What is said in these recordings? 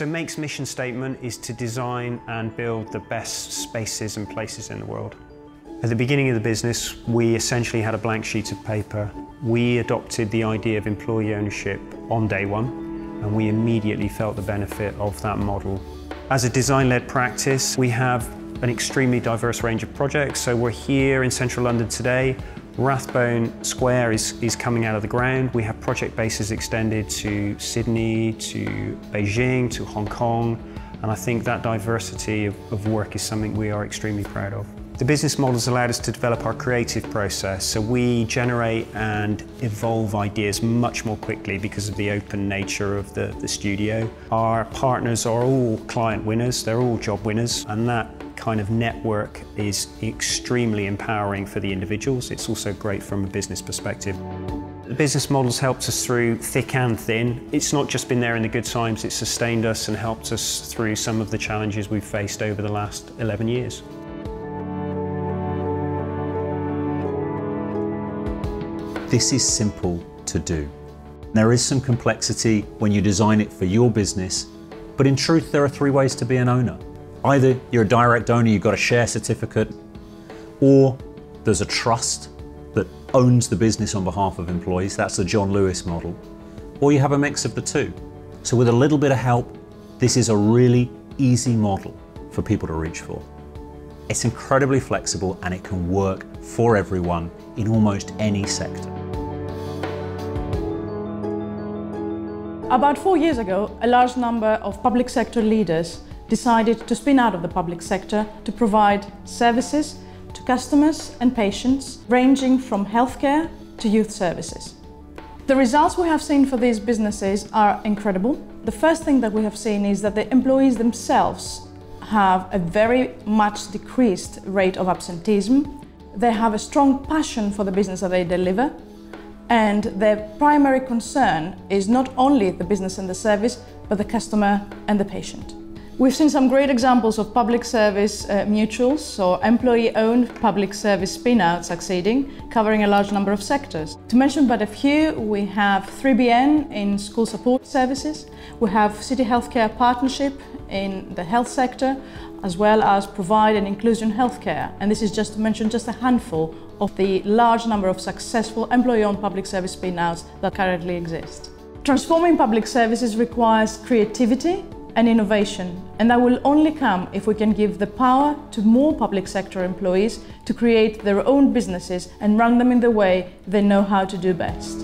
So Make's mission statement is to design and build the best spaces and places in the world. At the beginning of the business, we essentially had a blank sheet of paper. We adopted the idea of employee ownership on day one, and we immediately felt the benefit of that model. As a design-led practice, we have an extremely diverse range of projects. So we're here in central London today. Rathbone Square is coming out of the ground. We have project bases extended to Sydney, to Beijing, to Hong Kong, and I think that diversity of work is something we are extremely proud of. The business model has allowed us to develop our creative process, so we generate and evolve ideas much more quickly because of the open nature of the studio. Our partners are all client winners, they're all job winners, and that kind of network is extremely empowering for the individuals. It's also great from a business perspective. The business model's helped us through thick and thin. It's not just been there in the good times, it's sustained us and helped us through some of the challenges we've faced over the last 11 years. This is simple to do. There is some complexity when you design it for your business, but in truth there are three ways to be an owner. Either you're a direct owner, you've got a share certificate, or there's a trust that owns the business on behalf of employees. That's the John Lewis model. Or you have a mix of the two. So with a little bit of help, this is a really easy model for people to reach for. It's incredibly flexible and it can work for everyone in almost any sector. About 4 years ago, a large number of public sector leaders decided to spin out of the public sector to provide services to customers and patients, ranging from healthcare to youth services. The results we have seen for these businesses are incredible. The first thing that we have seen is that the employees themselves have a very much decreased rate of absenteeism. They have a strong passion for the business that they deliver, and their primary concern is not only the business and the service, but the customer and the patient. We've seen some great examples of public service mutuals or employee-owned public service spin-outs succeeding, covering a large number of sectors. To mention but a few, we have 3BN in school support services, we have City Healthcare Partnership in the health sector, as well as Provide and Inclusion Healthcare. And this is just to mention just a handful of the large number of successful employee-owned public service spin-outs that currently exist. Transforming public services requires creativity and innovation, and that will only come if we can give the power to more public sector employees to create their own businesses and run them in the way they know how to do best.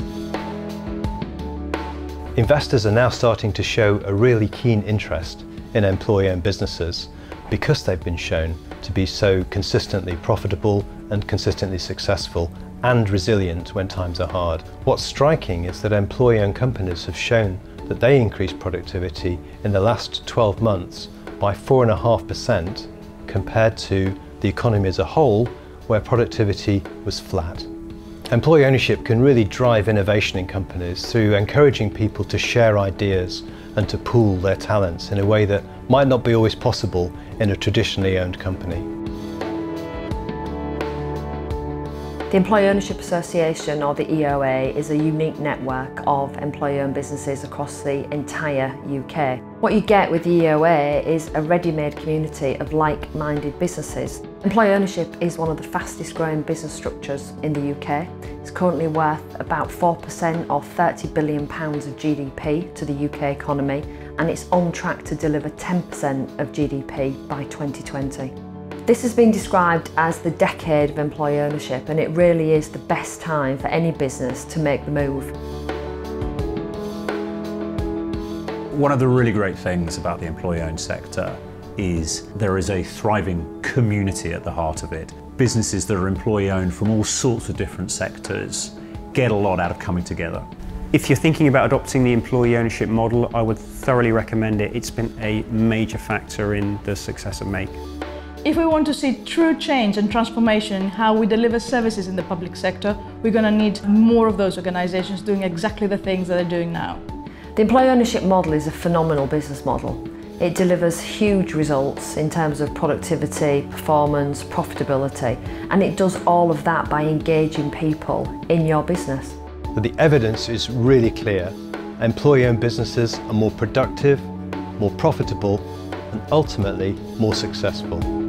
Investors are now starting to show a really keen interest in employee-owned businesses because they've been shown to be so consistently profitable and consistently successful and resilient when times are hard. What's striking is that employee-owned companies have shown that they increased productivity in the last 12 months by 4.5% compared to the economy as a whole, where productivity was flat. Employee ownership can really drive innovation in companies through encouraging people to share ideas and to pool their talents in a way that might not be always possible in a traditionally owned company. The Employee Ownership Association, or the EOA, is a unique network of employee-owned businesses across the entire UK. What you get with the EOA is a ready-made community of like-minded businesses. Employee ownership is one of the fastest growing business structures in the UK. It's currently worth about 4% or £30 billion of GDP to the UK economy, and it's on track to deliver 10% of GDP by 2020. This has been described as the decade of employee ownership, and it really is the best time for any business to make the move. One of the really great things about the employee-owned sector is there is a thriving community at the heart of it. Businesses that are employee-owned from all sorts of different sectors get a lot out of coming together. If you're thinking about adopting the employee ownership model, I would thoroughly recommend it. It's been a major factor in the success of Make. If we want to see true change and transformation in how we deliver services in the public sector, we're going to need more of those organisations doing exactly the things that they're doing now. The employee ownership model is a phenomenal business model. It delivers huge results in terms of productivity, performance, profitability, and it does all of that by engaging people in your business. But the evidence is really clear. Employee-owned businesses are more productive, more profitable and ultimately more successful.